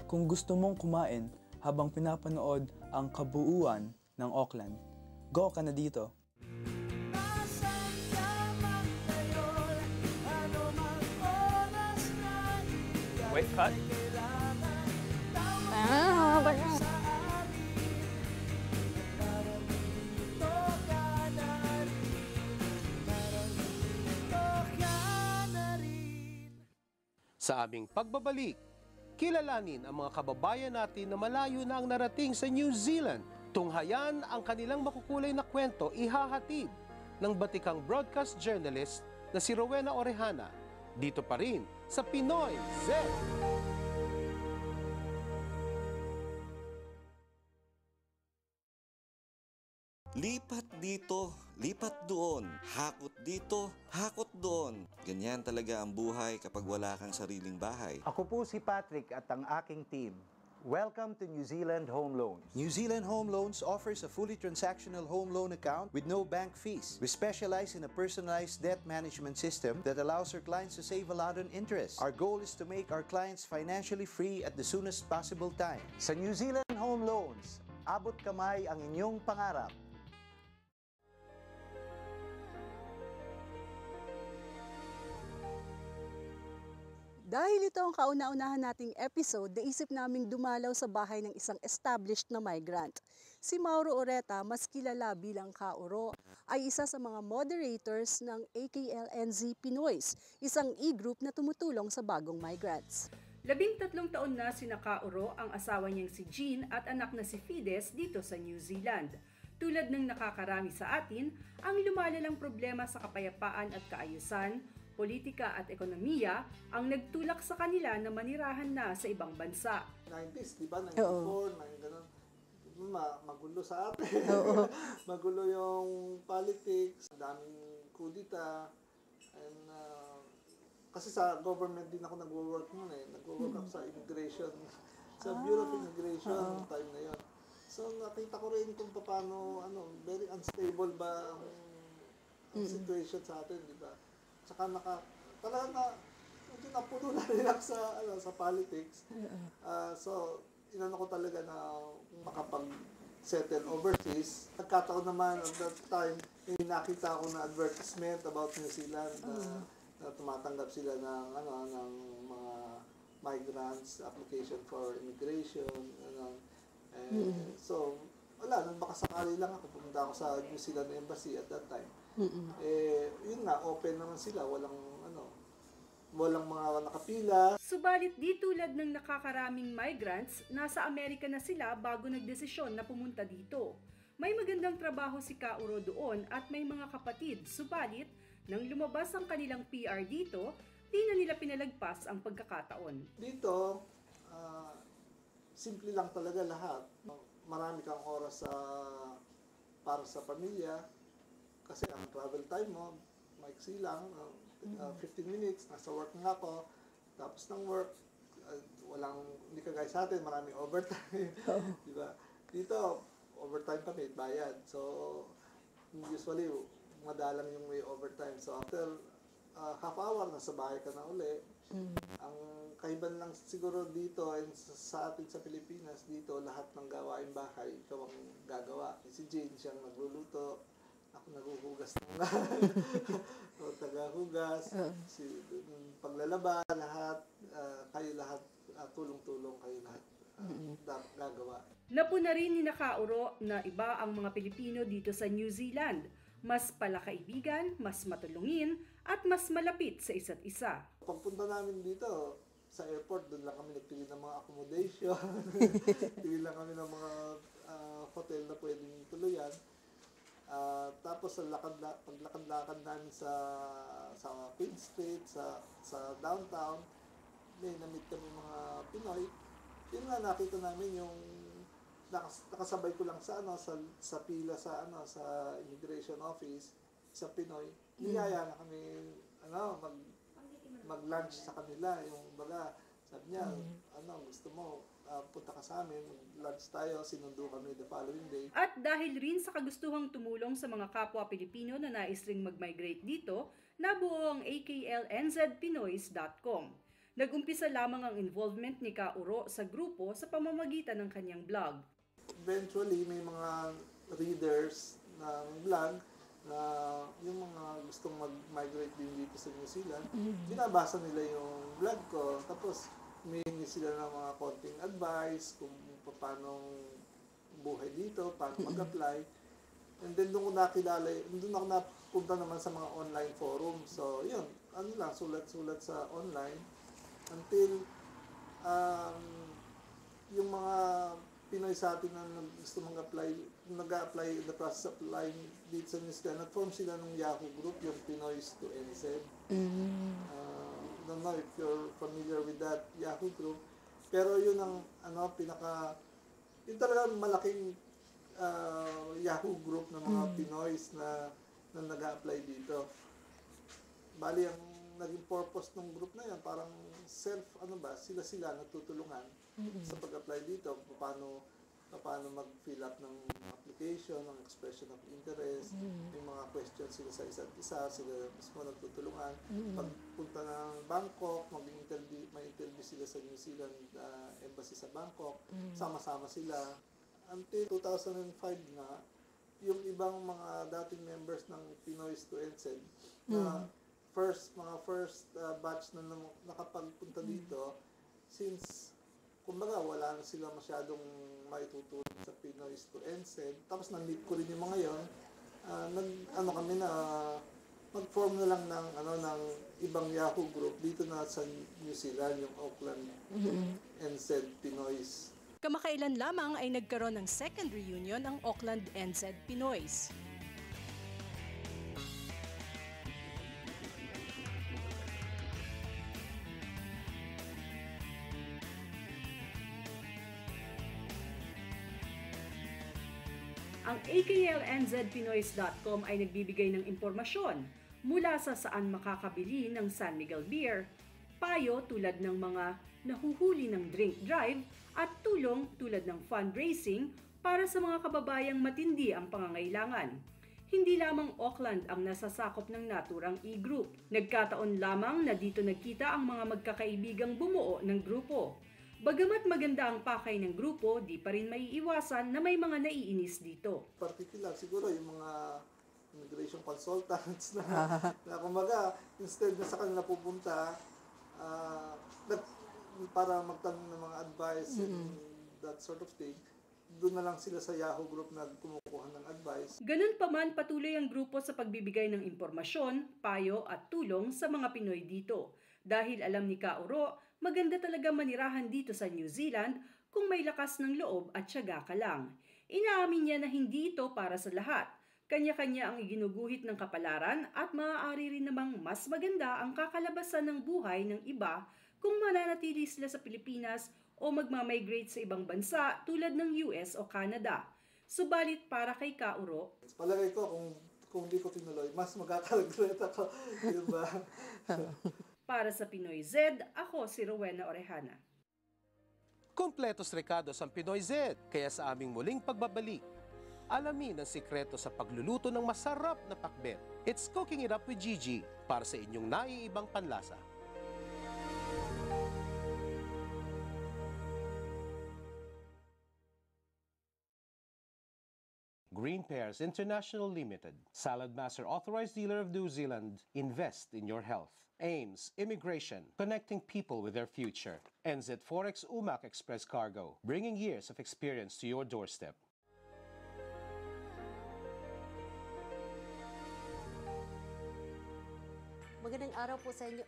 Kung gusto mong kumain habang pinapanood ang kabuuan ng Auckland, go ka na dito. Wait, cut. Sa aming pagbabalik, kilalanin ang mga kababayan natin na malayo na ang narating sa New Zealand. Tunghayan ang kanilang makukulay na kwento ihahatid ng batikang broadcast journalist na si Rowena Orejana. Dito pa rin sa Pinoy Z! Lipat dito, lipat doon, hakot dito, hakot doon. Ganyan talaga ang buhay kapag wala kang sariling bahay. Ako po si Patrick at ang aking team. Welcome to New Zealand Home Loans. New Zealand Home Loans offers a fully transactional home loan account with no bank fees. We specialize in a personalized debt management system that allows our clients to save a lot on interest. Our goal is to make our clients financially free at the soonest possible time. Sa New Zealand Home Loans, abot kamay ang inyong pangarap. Dahil ito ang kauna-unahan nating episode, naisip naming dumalaw sa bahay ng isang established na migrant. Si Mauro Oreta, mas kilala bilang Kauro, ay isa sa mga moderators ng AKLNZ Pinoys, isang e-group na tumutulong sa bagong migrants. 13 taon na sina Kauro, ang asawa niyang si Jean at anak na si Fides dito sa New Zealand. Tulad ng nakakarami sa atin, ang lumalalang problema sa kapayapaan at kaayusan, politika at ekonomiya ang nagtulak sa kanila na manirahan na sa ibang bansa. 90s, di ba? 94, ganun. Magulo sa atin. Magulo yung politics, daming kudita. And, kasi sa government din ako nag-work noon eh. Nag-work ako sa immigration, sa Bureau of Immigration time na yun. So nakita ko rin kung paano, very unstable ba ang situation sa atin, di ba? Saka talaga medyo napuno na rin ako sa politics. So, inano ko talaga na makapag-settle overseas. Nagkataon naman at that time, nakita ko na advertisement about New Zealand na tumatanggap sila ng mga migrants, application for immigration. So, wala, nang baka sakali lang ako, pumunta ako sa New Zealand Embassy at that time. Yun nga, open naman sila, walang mga nakapila. Subalit di tulad ng nakakaraming migrants, nasa Amerika na sila bago nagdesisyon na pumunta dito. May magandang trabaho si Kauro doon at may mga kapatid, subalit nang lumabas ang kanilang PR dito, di na nila pinalagpas ang pagkakataon. Dito, simple lang talaga lahat. Marami kang oras para sa pamilya kasi ang travel time mo maiksi lang, 15 minutes, nasa work nga ako, tapos ng work, hindi ka guys sa atin, maraming overtime, di ba? Dito, overtime kami, bayad. So, usually, madalang yung may overtime. So, after half hour, nasa bahay ka na uli. Ang kaiban lang siguro dito, sa atin sa Pilipinas, dito, lahat ng gawain bahay, ikaw ang gagawa. Si Jane, siyang nagluluto. Ako naghuhugas ng o tagahugas, paglalaba, lahat, kayo lahat, tulong-tulong kayo lahat gagawa. Napuna rin ni Kauro na iba ang mga Pilipino dito sa New Zealand. Mas palakaibigan, mas matulungin, at mas malapit sa isa't isa. Pagpunta namin dito, sa airport, doon lang kami nagpili ng mga accommodation, pili lang kami ng mga hotel na pwedeng tuluyan. Tapos paglakad-lakad namin sa Queen Street, sa downtown, may na-meet kami mga Pinoy. Yun nga, nakita namin yung nakasabay ko lang sa pila sa immigration office sa Pinoy. Niyaya na kami mag-lunch sa kanila, yung baga sabi niya, gusto mo punta ka sa amin, lunch tayo, sinundo kami the following day. At dahil rin sa kagustuhang tumulong sa mga kapwa Pilipino na nais ring mag-migrate dito, nabuo ang AKLNZPinoys.com. Nag-umpisa lamang ang involvement ni Ka Uro sa grupo sa pamamagitan ng kanyang blog. Eventually, may mga readers ng blog na yung mga gustong mag-migrate din dito sa New Zealand, binabasa nila yung blog ko. Tapos, humihingi sila ng mga konting advice kung paano buhay dito, paano mag-apply. And then, doon ako napunta naman sa mga online forum. So, yun, sulat-sulat sa online. Until, yung mga Pinoy sa atin na gusto nag-apply in the process of applying dito sa New Zealand, nag-form sila ng Yahoo group, yung Pinoys to NZ. Don't know if you're familiar with that Yahoo group. Pero yun ang yun talagang malaking Yahoo group ng mga Pinoys na nag-apply dito. Bali, ang naging purpose ng group na yan, parang sila natutulungan sa pag-apply dito, paano mag-fill up ng application, ng expression of interest, may mga questions sila sa isa't isa, sila mismo nagtutulungan. Pagpunta ng Bangkok, may interview sila sa New Zealand Embassy sa Bangkok, sama-sama sila. Until 2005 na, yung ibang mga dating members ng Pinoys to NZ, na mga first batch na nakapagpunta dito, since kumbaga wala na sila masyadong maitutulong sa Pinoys to NZ, tapos na-meet ko rin yung mga yon, mag-form na lang ng ibang Yahoo group dito na sa New Zealand, yung Auckland NZ Pinoys. Kamakailan lamang ay nagkaroon ng second reunion ang Auckland NZ Pinoys. Ang AKLNZPinoys.com ay nagbibigay ng impormasyon mula sa saan makakabili ng San Miguel Beer, payo tulad ng mga nahuhuli ng drink drive at tulong tulad ng fundraising para sa mga kababayang matindi ang pangangailangan. Hindi lamang Auckland ang nasasakop ng naturang e-group. Nagkataon lamang na dito nagkita ang mga magkakaibigang bumuo ng grupo. Bagamat maganda ang pakay ng grupo, di pa rin maiiwasan na may mga naiinis dito. Particular siguro yung mga immigration consultants na kumbaga, instead na sa kanila pupunta, para magtanong ng mga advice and that sort of thing, doon na lang sila sa Yahoo group na kumukuha ng advice. Ganun pa man, patuloy ang grupo sa pagbibigay ng impormasyon, payo at tulong sa mga Pinoy dito. Dahil alam ni Ka Uro, maganda talaga manirahan dito sa New Zealand kung may lakas ng loob at tiyaga ka lang. Inaamin niya na hindi ito para sa lahat. Kanya-kanya ang iginuguhit ng kapalaran at maaari rin namang mas maganda ang kakalabasan ng buhay ng iba kung mananatili sila sa Pilipinas o magmamigrate sa ibang bansa tulad ng US o Canada. Subalit para kay Ka Uro, palagay ko kung hindi ko tinuloy, mas magkaka-regret ako. Diba? Para sa Pinoy Z, ako si Rowena Orejana. Kompletos recados ang Pinoy Z, kaya sa aming muling pagbabalik, alamin ang sikreto sa pagluluto ng masarap na pakbet. It's Cooking It Up with Gigi para sa inyong naiibang panlasa. Green Pears International Limited, Salad Master Authorized Dealer of New Zealand. Invest in your health. Ames Immigration, connecting people with their future. NZ Forex Umac Express Cargo, bringing years of experience to your doorstep. Magandang araw po sa inyo.